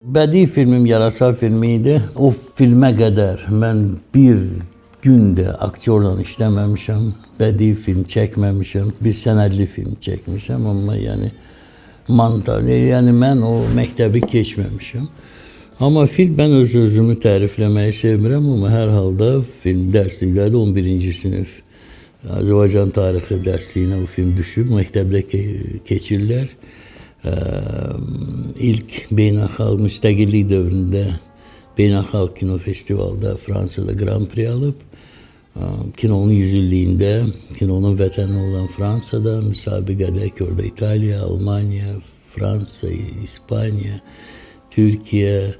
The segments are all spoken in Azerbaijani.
Bədii filmim yarasal filmi idi. O filmə qədər mən bir gün də aktyorla işləməmişəm, bədii film çəkməmişəm, bir sənədli film çəkmişəm, amma yəni yəni mən o məktəbi keçməmişəm. Amma film, mən öz-özümü tərifləməyi sevmirəm, amma hər halda film dərslikləri 11-ci sinif Azərbaycan tarixi dərsliyinə o film düşüb, məktəbdə keçirlər. İlk beynəlxalq müstəqillik dövründə beynəlxalq kino festivalda Fransada Grand Prix alıb. Kinonun 100 illiyində, kinonun vətəni olan Fransada müsabiqədə ki, orada İtaliya, Almanya, Fransa, İspaniya, Türkiyə,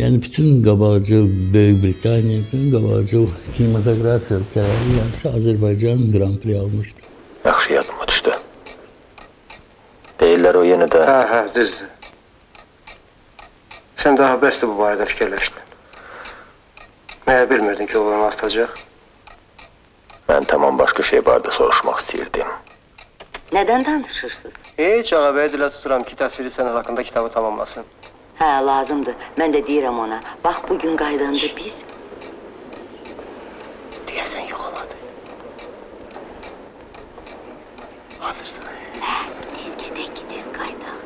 yəni bütün qabaqcıl Böyük Britaniya, bütün qabaqcıl kinematografiya ölkələri, yəni Azərbaycan Grand Prix almışdı. Yaxşı yadıma düşdü. Deyirlər o yenə də... Hə, düzdür. Sən daha bəsdir bu barədə fikirləşdin. Məyə bilmirdin ki, oğlanı atacaq? Mən tamam başqa şey barədə soruşmaq istəyirdim. Nədən danışırsınız? Heç ağabəyə dilə tuturam ki, təsviri sənət haqqında kitabı tamamlasın. Hə, lazımdır. Mən də deyirəm ona. Bax, bugün qaydanda biz... Deyəsən yoxaladı. Hazırsan. Hə, tez gedək ki, tez qaydaq.